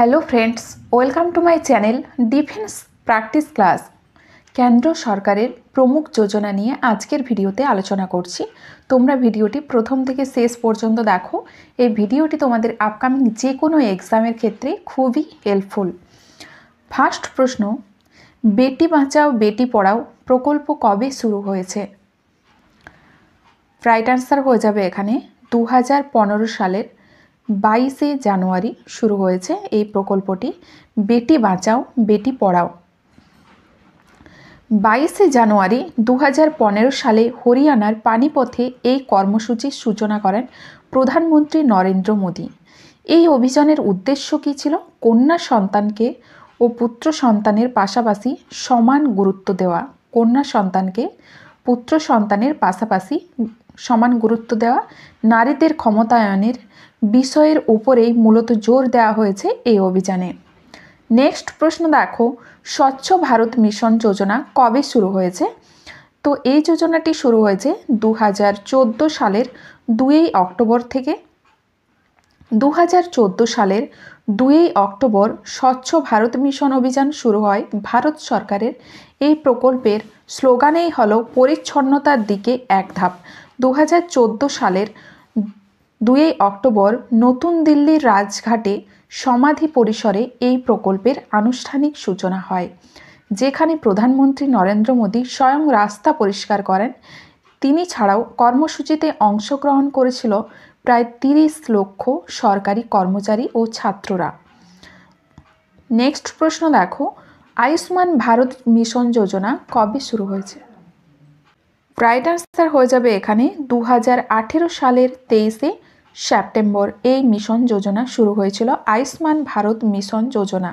Hello friends, welcome to my channel defence practice class. কেন্দ্র সরকারের প্রমুখ যোজনা নিয়ে আজকের ভিডিওতে আলোচনা করছি। তোমরা ভিডিওটি প্রথম থেকে শেষ পর্যন্ত দেখো। এই ভিডিওটি তোমাদের আপকামিং যে কোনো এক্সামের ক্ষেত্রে খুবই হেল্পফুল। ফার্স্ট প্রশ্ন, বেটি বাঁচাও বেটি পড়াও প্রকল্প কবে শুরু হয়েছে? রাইট অ্যান্সার হয়ে যাবে এখানে 2015 সালের 22 জানুয়ারি শুরু হয়েছে এই প্রকল্পটি। বেটি বাঁচাও বেটি পড়াও। 22 জানুয়ারি 2015 সালে হরিয়ানার পানিপথে এই কর্মসূচির সূচনা করেন প্রধানমন্ত্রী নরেন্দ্র মোদী। এই অভিযানের উদ্দেশ্য কী ছিল? কন্যা সন্তানকে ও পুত্র সন্তানের পাশাপাশি সমান গুরুত্ব দেওয়া। কন্যা সন্তানকে পুত্র সন্তানের পাশাপাশি সমান গুরুত্ব দেওয়া, নারীদের ক্ষমতায়নের বিষয়ের উপরেই মূলত জোর দেওয়া হয়েছে এই অভিযানে। নেক্সট প্রশ্ন দেখো, স্বচ্ছ ভারত মিশন যোজনা কবে শুরু হয়েছে? তো এই যোজনাটি শুরু হয়েছে 2014 সালের 2 অক্টোবর থেকে। 2014 সালের 2 অক্টোবর স্বচ্ছ ভারত মিশন অভিযান শুরু হয় ভারত সরকারের। এই প্রকল্পের স্লোগানেই হলো পরিচ্ছন্নতার দিকে এক ধাপ। 2014 সালের 2 অক্টোবর নতুন দিল্লির রাজঘাটে সমাধি পরিসরে এই প্রকল্পের আনুষ্ঠানিক সূচনা হয়, যেখানে প্রধানমন্ত্রী নরেন্দ্র মোদী স্বয়ং রাস্তা পরিষ্কার করেন। তিনি ছাড়াও কর্মসূচিতে অংশগ্রহণ করেছিল প্রায় 30 লক্ষ সরকারি কর্মচারী ও ছাত্ররা। নেক্সট প্রশ্ন দেখো, আয়ুষ্মান ভারত মিশন যোজনা কবে শুরু হয়েছে? রাইট অ্যান্সার হয়ে যাবে এখানে 2018 সালের 23 সেপ্টেম্বর এই মিশন যোজনা শুরু হয়েছিল। আয়ুষ্মান ভারত মিশন যোজনা,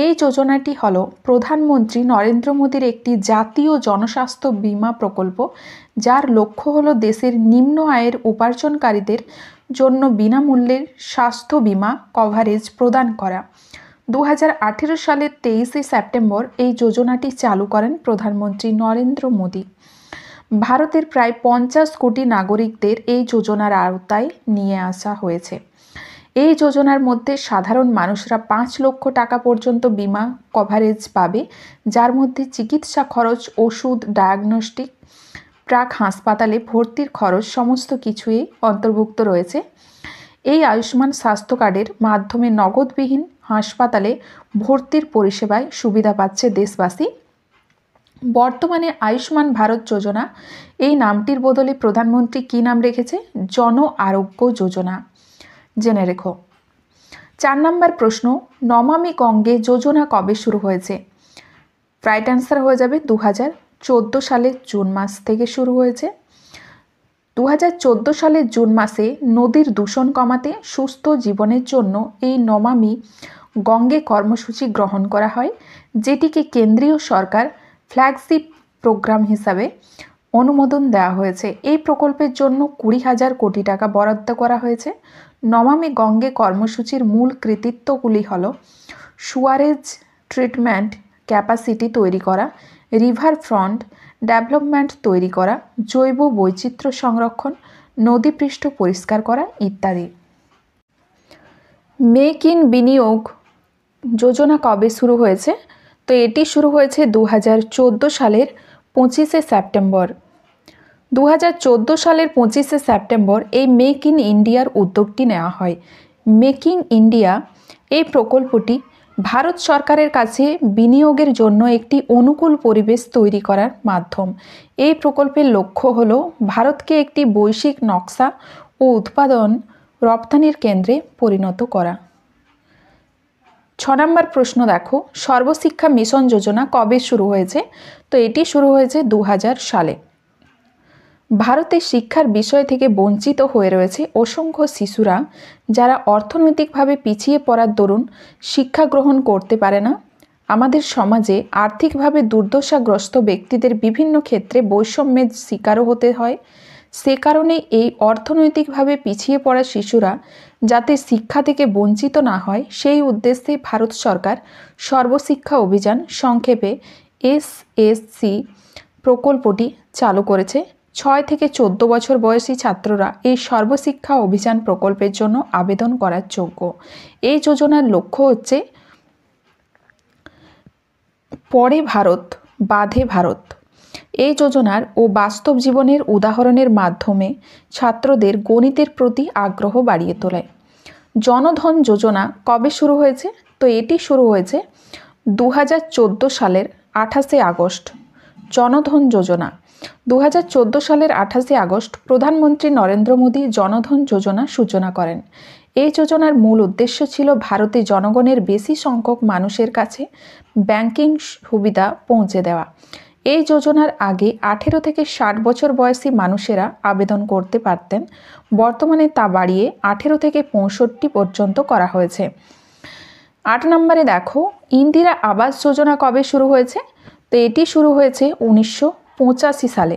এই যোজনাটি হলো প্রধানমন্ত্রী নরেন্দ্র মোদীর একটি জাতীয় জনস্বাস্থ্য বীমা প্রকল্প, যার লক্ষ্য হলো দেশের নিম্ন আয়ের উপার্জনকারীদের জন্য বিনামূল্যের স্বাস্থ্য বীমা কভারেজ প্রদান করা। 2018 সালের 23 সেপ্টেম্বর এই যোজনাটি চালু করেন প্রধানমন্ত্রী নরেন্দ্র মোদী। ভারতের প্রায় 50 কোটি নাগরিকদের এই যোজনার আওতায় নিয়ে আসা হয়েছে। এই যোজনার মধ্যে সাধারণ মানুষরা 5 লক্ষ টাকা পর্যন্ত বিমা কভারেজ পাবে, যার মধ্যে চিকিৎসা খরচ, ওষুধ, ডায়াগনস্টিক, প্রাক হাসপাতালে ভর্তির খরচ সমস্ত কিছুই অন্তর্ভুক্ত রয়েছে। এই আয়ুষ্মান স্বাস্থ্য কার্ডের মাধ্যমে নগদবিহীন হাসপাতালে ভর্তির পরিষেবায় সুবিধা পাচ্ছে দেশবাসী। বর্তমানে আয়ুষ্মান ভারত যোজনা এই নামটির বদলে প্রধানমন্ত্রী কী নাম রেখেছে? জন আরোগ্য যোজনা। জেনে রেখো। 4 নম্বর প্রশ্ন, নমামি গঙ্গে যোজনা কবে শুরু হয়েছে? রাইট অ্যান্সার হয়ে যাবে 2014 সালের জুন মাস থেকে শুরু হয়েছে। 2014 সালের জুন মাসে নদীর দূষণ কমাতে সুস্থ জীবনের জন্য এই নমামি গঙ্গে কর্মসূচি গ্রহণ করা হয়, যেটিকে কেন্দ্রীয় সরকার ফ্ল্যাগশিপ প্রোগ্রাম হিসাবে অনুমোদন দেওয়া হয়েছে। এই প্রকল্পের জন্য 20,000 কোটি টাকা বরাদ্দ করা হয়েছে। নমামি গঙ্গে কর্মসূচির মূল কৃতিত্বগুলি হল সুয়ারেজ ট্রিটমেন্ট ক্যাপাসিটি তৈরি করা, রিভার ফ্রন্ট ডেভেলপমেন্ট তৈরি করা, জৈব বৈচিত্র্য সংরক্ষণ, নদীপৃষ্ঠ পরিষ্কার করা ইত্যাদি। মেক ইন বিনিয়োগ যোজনা কবে শুরু হয়েছে? তো এটি শুরু হয়েছে 2014 সালের 25 সেপ্টেম্বর। 2014 সালের 25 সেপ্টেম্বর এই মেক ইন ইন্ডিয়ার উদ্যোগটি নেওয়া হয়। মেক ইন ইন্ডিয়া এই প্রকল্পটি ভারত সরকারের কাছে বিনিয়োগের জন্য একটি অনুকূল পরিবেশ তৈরি করার মাধ্যম। এই প্রকল্পের লক্ষ্য হল ভারতকে একটি বৈশ্বিক নকশা ও উৎপাদন রপ্তানির কেন্দ্রে পরিণত করা। 6 নম্বর প্রশ্ন দেখো, সর্বশিক্ষা মিশন যোজনা কবে শুরু হয়েছে? তো এটি শুরু হয়েছে 2000 সালে। ভারতে শিক্ষার বিষয় থেকে বঞ্চিত হয়ে রয়েছে অসংখ্য শিশুরা, যারা অর্থনৈতিকভাবে পিছিয়ে পড়ার দরুন শিক্ষা গ্রহণ করতে পারে না। আমাদের সমাজে আর্থিকভাবে দুর্দশাগ্রস্ত ব্যক্তিদের বিভিন্ন ক্ষেত্রে বৈষম্যের শিকারও হতে হয়। সে কারণে এই অর্থনৈতিকভাবে পিছিয়ে পড়া শিশুরা যাতে শিক্ষা থেকে বঞ্চিত না হয়, সেই উদ্দেশ্যে ভারত সরকার সর্বশিক্ষা অভিযান, সংক্ষেপে SSC প্রকল্পটি চালু করেছে। 6 থেকে 14 বছর বয়সী ছাত্ররা এই সর্বশিক্ষা অভিযান প্রকল্পের জন্য আবেদন করার যোগ্য। এই যোজনার লক্ষ্য হচ্ছে পড়ে ভারত বাঁধে ভারত। এই যোজনার ও বাস্তব জীবনের উদাহরণের মাধ্যমে ছাত্রদের গণিতের প্রতি আগ্রহ বাড়িয়ে তোলায়। জনধন যোজনা কবে শুরু হয়েছে? তো এটি শুরু হয়েছে 2014 সালের 28শে আগস্ট। জনধন যোজনা 2014 সালের 28শে আগস্ট প্রধানমন্ত্রী নরেন্দ্র মোদী জনধন যোজনা সূচনা করেন। এই যোজনার মূল উদ্দেশ্য ছিল ভারতে জনগণের বেশি সংখ্যক মানুষের কাছে ব্যাংকিং সুবিধা পৌঁছে দেওয়া। এই যোজনার আগে 18 থেকে 60 বছর বয়সী মানুষেরা আবেদন করতে পারতেন। বর্তমানে তা বাড়িয়ে 18 থেকে 65 পর্যন্ত করা হয়েছে। 8 নম্বরে দেখো, ইন্দিরা আবাস যোজনা কবে শুরু হয়েছে? তো এটি শুরু হয়েছে 1985 সালে।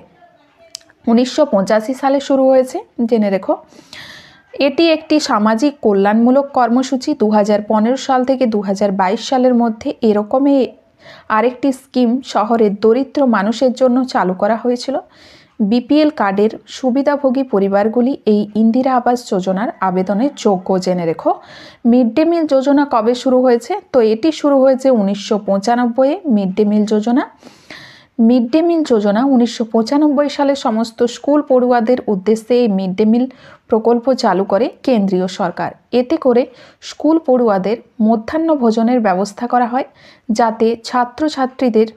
1985 সালে শুরু হয়েছে, জেনে রেখো। এটি একটি সামাজিক কল্যাণমূলক কর্মসূচি। 2015 সাল থেকে 2022 সালের মধ্যে এরকমই আরেকটি স্কিম শহরের দরিদ্র মানুষের জন্য চালু করা হয়েছিল। বিপিএল কার্ডের সুবিধাভোগী পরিবারগুলি এই ইন্দিরা আবাস যোজনার আবেদনের যোগ্য, জেনে রেখো। মিড ডে মিল যোজনা কবে শুরু হয়েছে? তো এটি শুরু হয়েছে 1995-এ। মিড ডে মিল যোজনা 1995 সালে সমস্ত স্কুল পড়ুয়াদের উদ্দেশ্যে এই মিড ডে মিল প্রকল্প চালু করে কেন্দ্রীয় সরকার। এতে করে স্কুল পড়ুয়াদের মধ্যাহ্ন ভোজনের ব্যবস্থা করা হয়, যাতে ছাত্রছাত্রীদের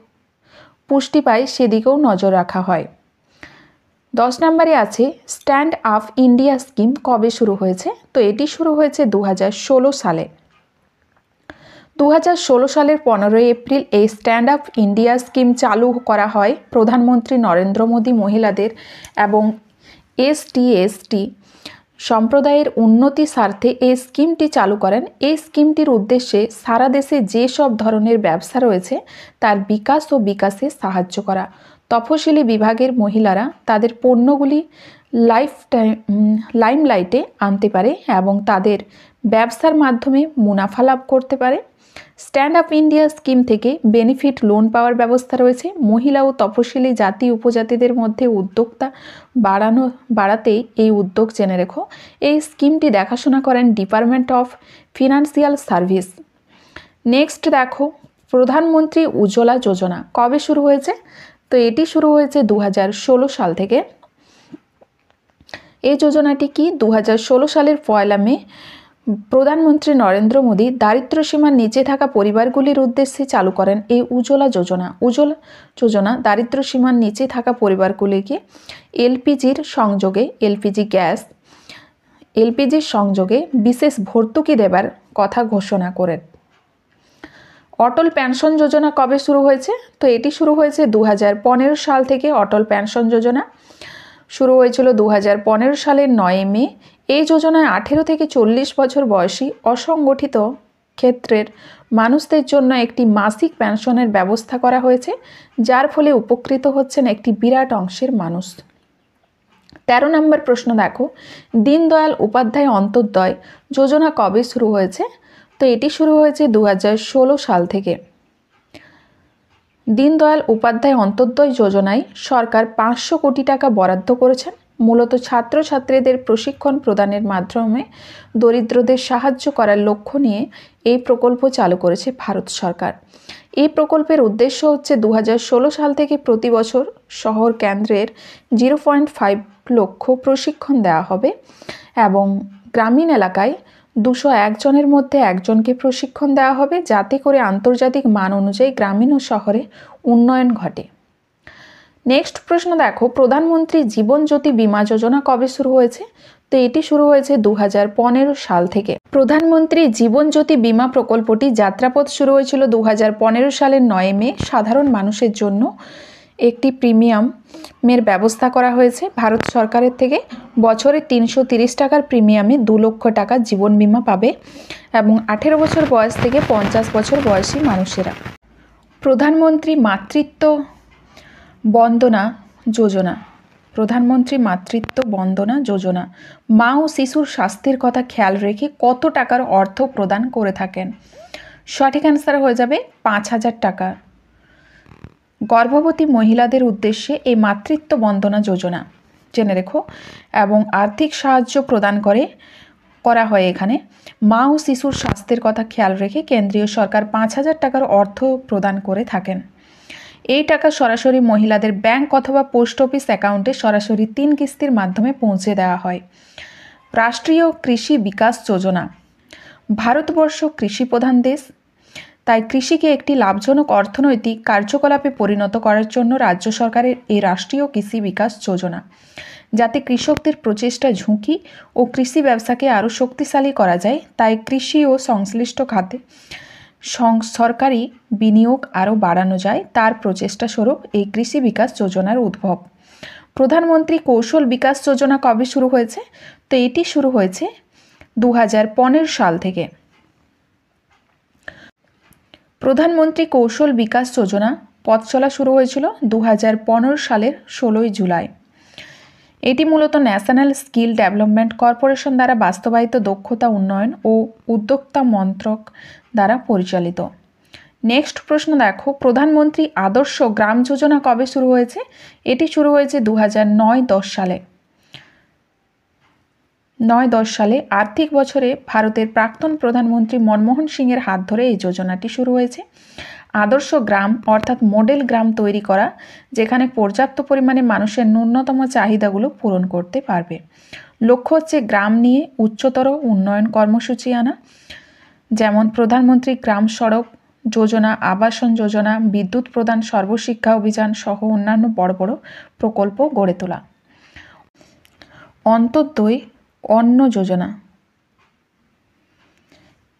পুষ্টি পায় সেদিকেও নজর রাখা হয়। 10 নম্বরে আছে স্ট্যান্ড আপ ইন্ডিয়া স্কিম কবে শুরু হয়েছে? তো এটি শুরু হয়েছে 2016 সালে। 2016 সালের 15 এপ্রিল এই স্ট্যান্ড আপ ইন্ডিয়া স্কিম চালু করা হয়। প্রধানমন্ত্রী নরেন্দ্র মোদী মহিলাদের এবং এসটি সম্প্রদায়ের উন্নতি স্বার্থে এই স্কিমটি চালু করেন। এই স্কিমটির উদ্দেশ্যে সারা দেশে যে সব ধরনের ব্যবসা রয়েছে তার বিকাশ ও বিকাশে সাহায্য করা। তফসিলি বিভাগের মহিলারা তাদের পণ্যগুলি লাইমলাইটে আনতে পারে এবং তাদের ব্যবসার মাধ্যমে মুনাফা লাভ করতে পারে। স্ট্যান্ড আপ ইন্ডিয়া স্কিম থেকে বেনিফিট লোন পাওয়ার ব্যবস্থা রয়েছে। মহিলা ও তফসিলি জাতি উপজাতিদের মধ্যে উদ্যোক্তা বাড়াতেই এই উদ্যোগ, জেনে রেখো। এই স্কিমটি দেখাশোনা করেন department of financial service. Next দেখো, প্রধানমন্ত্রী উজ্জ্বলা যোজনা কবে শুরু হয়েছে? তো এটি শুরু হয়েছে 2016 সাল থেকে। এই যোজনাটি কি? 2016 সালের 1 মে প্রধানমন্ত্রী নরেন্দ্র মোদী দারিদ্র্যসীমার নিচে থাকা পরিবারগুলির উদ্দেশ্যে চালু করেন এই উজ্জ্বলা যোজনা। উজ্জ্বলা যোজনা দারিদ্র্যসীমার নিচে থাকা পরিবারগুলিকে এলপিজির সংযোগে বিশেষ ভর্তুকি দেবার কথা ঘোষণা করেন। অটল পেনশন যোজনা কবে শুরু হয়েছে? তো এটি শুরু হয়েছে 2015 সাল থেকে। অটল পেনশন যোজনা শুরু হয়েছিল 2015 সালের 9 মে। এই যোজনায় 18 থেকে 40 বছর বয়সী অসংগঠিত ক্ষেত্রের মানুষদের জন্য একটি মাসিক পেনশনের ব্যবস্থা করা হয়েছে, যার ফলে উপকৃত হচ্ছেন একটি বিরাট অংশের মানুষ। 13 নম্বর প্রশ্ন দেখো, দীনদয়াল উপাধ্যায় অন্তোদয় যোজনা কবে শুরু হয়েছে? তো এটি শুরু হয়েছে 2016 সাল থেকে। দীনদয়াল উপাধ্যায় অন্তোদয় যোজনায় সরকার 500 কোটি টাকা বরাদ্দ করেছেন। মূলত ছাত্রছাত্রীদের প্রশিক্ষণ প্রদানের মাধ্যমে দরিদ্রদের সাহায্য করার লক্ষ্য নিয়ে এই প্রকল্প চালু করেছে ভারত সরকার। এই প্রকল্পের উদ্দেশ্য হচ্ছে 2016 সাল থেকে প্রতি বছর শহর কেন্দ্রের 0.5 লক্ষ প্রশিক্ষণ দেওয়া হবে এবং গ্রামীণ এলাকায় 201 জনের মধ্যে একজনকে প্রশিক্ষণ দেওয়া হবে, যাতে করে আন্তর্জাতিক মান অনুযায়ী গ্রামীণ ও শহরে উন্নয়ন ঘটে। নেক্সট প্রশ্ন দেখো, প্রধানমন্ত্রী জীবন জ্যোতি বীমা যোজনা কবে শুরু হয়েছে? তো এটি শুরু হয়েছে 2015 সাল থেকে। প্রধানমন্ত্রী জীবন জ্যোতি বীমা প্রকল্পটি যাত্রাপথ শুরু হয়েছিল 2015 সালের 9 মে। সাধারণ মানুষের জন্য একটি প্রিমিয়ামের ব্যবস্থা করা হয়েছে ভারত সরকারের থেকে। বছরে 330 টাকার প্রিমিয়ামে 2 লক্ষ টাকা জীবন বীমা পাবে এবং 18 বছর বয়স থেকে 50 বছর বয়সী মানুষেরা। প্রধানমন্ত্রী মাতৃত্ব বন্দনা যোজনা মা ও শিশুর স্বাস্থ্যের কথা খেয়াল রেখে কত টাকার অর্থ প্রদান করে থাকেন? সঠিক অ্যান্সার হয়ে যাবে 5000 টাকা। গর্ভবতী মহিলাদের উদ্দেশ্যে এই মাতৃত্ব বন্দনা যোজনা জেনে রেখো। এবং আর্থিক সাহায্য প্রদান করা হয় এখানে। মা ও শিশুর স্বাস্থ্যের কথা খেয়াল রেখে কেন্দ্রীয় সরকার 5,000 টাকার অর্থ প্রদান করে থাকেন। এই টাকা সরাসরি মহিলাদের ব্যাংক অথবা পোস্ট অফিস অ্যাকাউন্টে সরাসরি 3 কিস্তির মাধ্যমে পৌঁছে দেওয়া হয়। রাষ্ট্রীয় কৃষি বিকাশ যোজনা। ভারতবর্ষ কৃষি প্রধান দেশ, তাই কৃষিকে একটি লাভজনক অর্থনৈতিক কার্যকলাপে পরিণত করার জন্য রাজ্য সরকারের এই রাষ্ট্রীয় কৃষি বিকাশ যোজনা, যাতে কৃষকদের প্রচেষ্টা, ঝুঁকি ও কৃষি ব্যবসাকে আরও শক্তিশালী করা যায়, তাই কৃষি ও সংশ্লিষ্ট খাতে সরকারি বিনিয়োগ আরও বাড়ানো যায়, তার প্রচেষ্টা স্বরূপ এই কৃষি বিকাশ যোজনার উদ্ভব। প্রধানমন্ত্রী কৌশল বিকাশ যোজনা কবে শুরু হয়েছে? তো এটি শুরু হয়েছে 2015 সাল থেকে। প্রধানমন্ত্রী কৌশল বিকাশ যোজনা পথ চলা শুরু হয়েছিল 2015 সালের 16 জুলাই। এটি মূলত ন্যাশনাল স্কিল ডেভেলপমেন্ট কর্পোরেশন দ্বারা বাস্তবায়িত দক্ষতা উন্নয়ন ও উদ্যোক্তা মন্ত্রক দ্বারা পরিচালিত। নেক্সট প্রশ্ন দেখো, প্রধানমন্ত্রী আদর্শ গ্রাম যোজনা কবে শুরু হয়েছে? এটি শুরু হয়েছে 2009-10 সালে। 9-10 সালে আর্থিক বছরে ভারতের প্রাক্তন প্রধানমন্ত্রী মনমোহন সিংয়ের হাত ধরে এই যোজনাটি শুরু হয়েছে। আদর্শ গ্রাম অর্থাৎ মডেল গ্রাম তৈরি করা, যেখানে পর্যাপ্ত পরিমাণে মানুষের ন্যূনতম চাহিদাগুলো পূরণ করতে পারবে। লক্ষ্য হচ্ছে গ্রাম নিয়ে উচ্চতর উন্নয়ন কর্মসূচি আনা, যেমন প্রধানমন্ত্রী গ্রাম সড়ক যোজনা, আবাসন যোজনা, বিদ্যুৎ প্রদান, সর্বশিক্ষা অভিযান সহ অন্যান্য বড় বড় প্রকল্প গড়ে তোলা। অন্তর্দয় অন্ন যোজনা,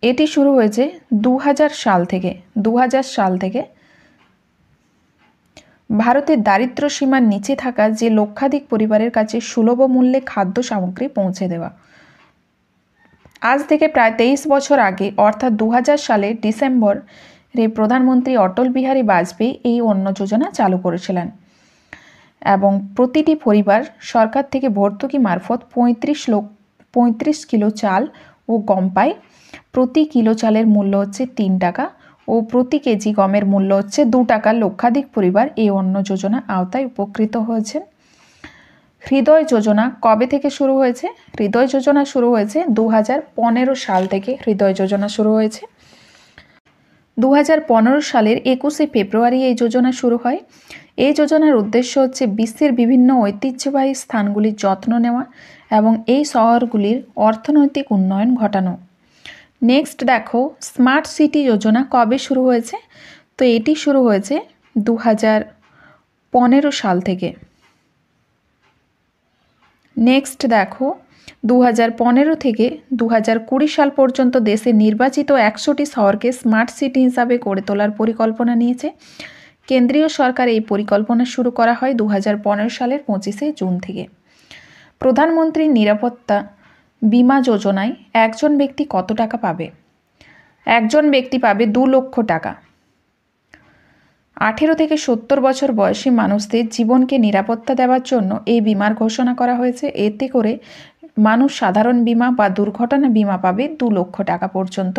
এটি শুরু হয়েছে 2000 সাল থেকে। ভারতের দারিদ্র্য সীমার নিচে থাকা যে লক্ষাধিক পরিবারের কাছে সুলভ মূল্যে খাদ্য সামগ্রী পৌঁছে দেওয়া। আজ থেকে প্রায় 23 বছর আগে অর্থাৎ 2000 সালের ডিসেম্বরে প্রধানমন্ত্রী অটল বিহারী বাজপেয়ী এই অন্ন যোজনা চালু করেছিলেন এবং প্রতিটি পরিবার সরকার থেকে ভর্তুকি মারফত 35 কিলো চাল ও গম পায়। প্রতি কিলো চালের মূল্য হচ্ছে 3 টাকা ও প্রতি কেজি গমের মূল্য হচ্ছে 2 টাকা। লক্ষাধিক পরিবার এই অন্ন যোজনা আওতায় উপকৃত হয়েছেন। হৃদয় যোজনা কবে থেকে শুরু হয়েছে? হৃদয় যোজনা শুরু হয়েছে 2015 সাল থেকে। হৃদয় যোজনা শুরু হয়েছে 2015 সালের 21শে ফেব্রুয়ারি এই যোজনা শুরু হয়। এই যোজনার উদ্দেশ্য হচ্ছে বিশ্বের বিভিন্ন ঐতিহ্যবাহী স্থানগুলির যত্ন নেওয়া এবং এই শহরগুলির অর্থনৈতিক উন্নয়ন ঘটানো। নেক্সট দেখো, স্মার্ট সিটি যোজনা কবে শুরু হয়েছে? তো এটি শুরু হয়েছে 2015 সাল থেকে। নেক্সট দেখো, 2015 থেকে 2020 সাল পর্যন্ত দেশে নির্বাচিত 100টি শহরকে স্মার্ট সিটি হিসাবে গড়ে তোলার পরিকল্পনা নিয়েছে কেন্দ্রীয় সরকার। এই পরিকল্পনা শুরু করা হয় 2015 সালের 25শে জুন থেকে। প্রধানমন্ত্রী নিরাপত্তা বীমা যোজনায় একজন ব্যক্তি কত টাকা পাবে? একজন ব্যক্তি পাবে 2 লক্ষ টাকা। 18 থেকে 70 বছর বয়সী মানুষদের জীবনকে নিরাপত্তা দেওয়ার জন্য এই বিমার ঘোষণা করা হয়েছে। এতে করে মানুষ সাধারণ বিমা বা দুর্ঘটনা বিমা পাবে 2 লক্ষ টাকা পর্যন্ত।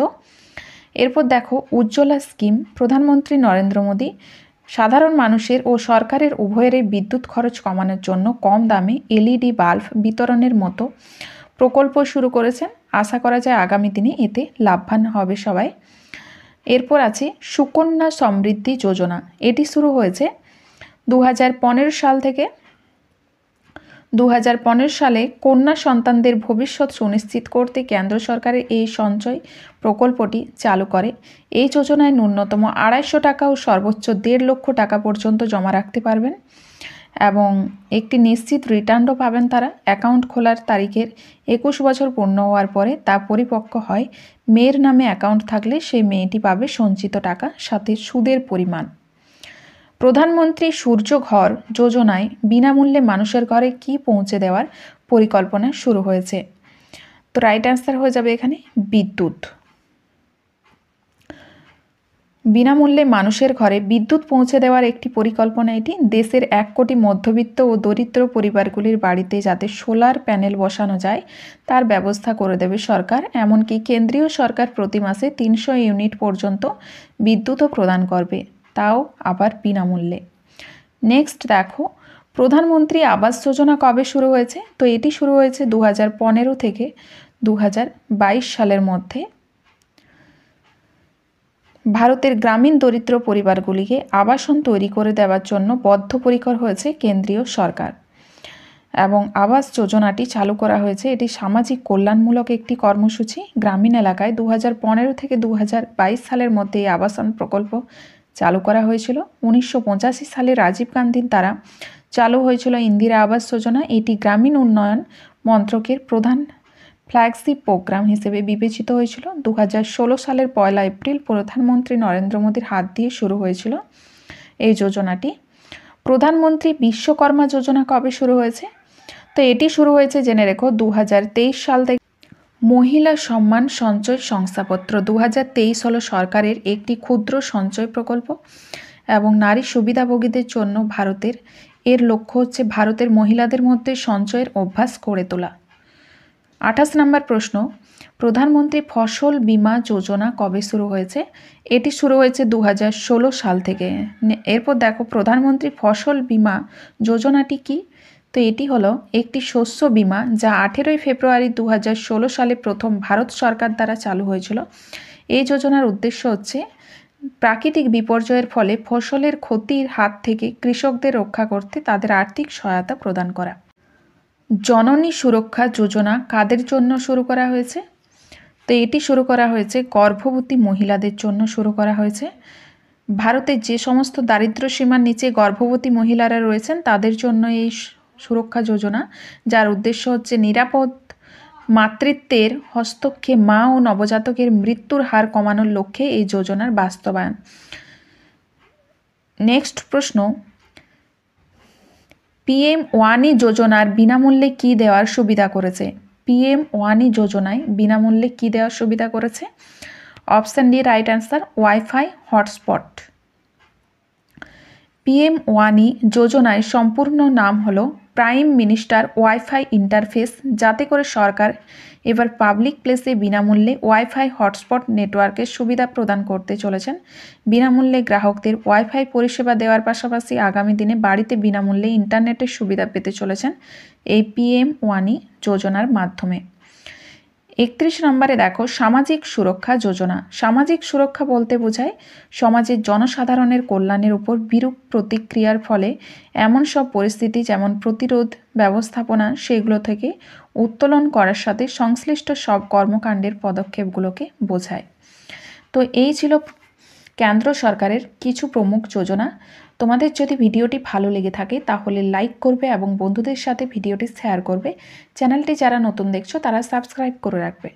এরপর দেখো, উজ্জ্বলা স্কিম। প্রধানমন্ত্রী নরেন্দ্র মোদী সাধারণ মানুষের ও সরকারের উভয়েরই বিদ্যুৎ খরচ কমানোর জন্য কম দামে LED বাল্ব বিতরণের মতো প্রকল্প শুরু করেছেন। আশা করা যায় আগামী দিনে এতে লাভবান হবে সবাই। এরপর আছে সুকন্যা সমৃদ্ধি যোজনা। এটি শুরু হয়েছে 2015 সাল থেকে। 2015 সালে কন্যা সন্তানদের ভবিষ্যৎ সুনিশ্চিত করতে কেন্দ্র সরকারের এই সঞ্চয় প্রকল্পটি চালু করে। এই যোজনায় ন্যূনতম 250 টাকা ও সর্বোচ্চ 1.5 লক্ষ টাকা পর্যন্ত জমা রাখতে পারবেন এবং একটি নিশ্চিত রিটার্নও পাবেন তারা। অ্যাকাউন্ট খোলার তারিখের 21 বছর পূর্ণ হওয়ার পরে তা পরিপক্ক হয়। মেয়ের নামে অ্যাকাউন্ট থাকলে সেই মেয়েটি পাবে সঞ্চিত টাকা সাথে সুদের পরিমাণ। প্রধানমন্ত্রী সূর্য ঘর যোজনায় বিনামূল্যে মানুষের ঘরে কি পৌঁছে দেওয়ার পরিকল্পনা শুরু হয়েছে? তো রাইট অ্যান্সার হয়ে যাবে এখানে বিদ্যুৎ। বিনামূল্যে মানুষের ঘরে বিদ্যুৎ পৌঁছে দেওয়ার একটি পরিকল্পনা এটি। দেশের 1 কোটি মধ্যবিত্ত ও দরিদ্র পরিবারগুলির বাড়িতে যাতে সোলার প্যানেল বসানো যায় তার ব্যবস্থা করে দেবে সরকার। এমনকি কেন্দ্রীয় সরকার প্রতি মাসে 300 ইউনিট পর্যন্ত বিদ্যুৎও প্রদান করবে, তাও আবার বিনামূল্যে। নেক্সট দেখো প্রধানমন্ত্রী আবাস যোজনা কবে শুরু হয়েছে? তো এটি শুরু হয়েছে 2015 থেকে 2022 সালের মধ্যে। ভারতের গ্রামীণ দরিদ্র পরিবারগুলিকে আবাসন তৈরি করে দেওয়ার জন্য বদ্ধপরিকর হয়েছে কেন্দ্রীয় সরকার এবং আবাস যোজনাটি চালু করা হয়েছে। এটি সামাজিক কল্যাণমূলক একটি কর্মসূচি। গ্রামীণ এলাকায় 2015 থেকে 2022 সালের মধ্যে এই আবাসন প্রকল্প চালু করা হয়েছিল। 1985 সালে রাজীব গান্ধীর দ্বারা চালু হয়েছিল ইন্দিরা আবাস যোজনা। এটি গ্রামীণ উন্নয়ন মন্ত্রকের প্রধান ফ্ল্যাগশিপ প্রোগ্রাম হিসেবে বিবেচিত হয়েছিল। 2016 সালের 1 এপ্রিল প্রধানমন্ত্রী নরেন্দ্র মোদীর হাত দিয়ে শুরু হয়েছিল এই যোজনাটি। প্রধানমন্ত্রী বিশ্বকর্মা যোজনা কবে শুরু হয়েছে? তো এটি শুরু হয়েছে জেনে রেখো 2023 সাল থেকে। মহিলা সম্মান সঞ্চয় শংসাপত্র 2023 হলো সরকারের একটি ক্ষুদ্র সঞ্চয় প্রকল্প এবং নারী সুবিধাভোগীদের জন্য এর লক্ষ্য হচ্ছে ভারতের মহিলাদের মধ্যে সঞ্চয়ের অভ্যাস গড়ে তোলা। 28 নম্বর প্রশ্ন, প্রধানমন্ত্রী ফসল বীমা যোজনা কবে শুরু হয়েছে? এটি শুরু হয়েছে 2016 সাল থেকে। এরপর দেখো প্রধানমন্ত্রী ফসল বীমা যোজনাটি কি? তো এটি হলো একটি শস্য বীমা যা 18 ফেব্রুয়ারি 2016 সালে প্রথম ভারত সরকার দ্বারা চালু হয়েছিল। এই যোজনার উদ্দেশ্য হচ্ছে প্রাকৃতিক বিপর্যয়ের ফলে ফসলের ক্ষতির হাত থেকে কৃষকদের রক্ষা করতে তাদের আর্থিক সহায়তা প্রদান করা। জননী সুরক্ষা যোজনা কাদের জন্য শুরু করা হয়েছে? তো এটি শুরু করা হয়েছে গর্ভবতী মহিলাদের জন্য শুরু করা হয়েছে। ভারতের যে সমস্ত দারিদ্র্য সীমার নিচে গর্ভবতী মহিলারা রয়েছেন তাদের জন্য এই সুরক্ষা যোজনা, যার উদ্দেশ্য হচ্ছে নিরাপদ মাতৃত্বের হস্তক্ষেপ মা ও নবজাতকের মৃত্যুর হার কমানোর লক্ষ্যে এই যোজনার বাস্তবায়ন। নেক্সট প্রশ্ন, পিএম ওয়ানি যোজনার বিনামূল্যে কি দেওয়ার সুবিধা করেছে? পিএম ওয়ানি যোজনায় বিনামূল্যে কি দেওয়ার সুবিধা করেছে? Option D right answer, wifi hotspot. PM ওয়ানি যোজনায় সম্পূর্ণ নাম হলো প্রাইম মিনিস্টার ওয়াইফাই ইন্টারফেস, যাতে করে সরকার এবার পাবলিক প্লেসে বিনামূল্যে ওয়াইফাই হটস্পট নেটওয়ার্কের সুবিধা প্রদান করতে চলেছেন। বিনামূল্যে গ্রাহকদের ওয়াইফাই পরিষেবা দেওয়ার পাশাপাশি আগামী দিনে বাড়িতে বিনামূল্যে ইন্টারনেটের সুবিধা পেতে চলেছেন এই পিএম ওয়ানি যোজনার মাধ্যমে। 31 নম্বরে দেখো সামাজিক সুরক্ষা যোজনা। সামাজিক সুরক্ষা বলতে বোঝায় সমাজের জনসাধারণের কল্যাণের উপর বিরূপ প্রতিক্রিয়ার ফলে এমন সব পরিস্থিতি যেমন প্রতিরোধ ব্যবস্থাপনা সেগুলো থেকে উত্তোলন করার সাথে সংশ্লিষ্ট সব কর্মকাণ্ডের পদক্ষেপগুলোকে বোঝায়। তো এই ছিল কেন্দ্র সরকারের কিছু প্রমুখ যোজনা। তোমাদের যদি ভিডিওটি ভালো লেগে থাকে তাহলে লাইক করবে এবং বন্ধুদের সাথে ভিডিওটি শেয়ার করবে। চ্যানেলটি যারা নতুন দেখছো তারা সাবস্ক্রাইব করে রাখবে।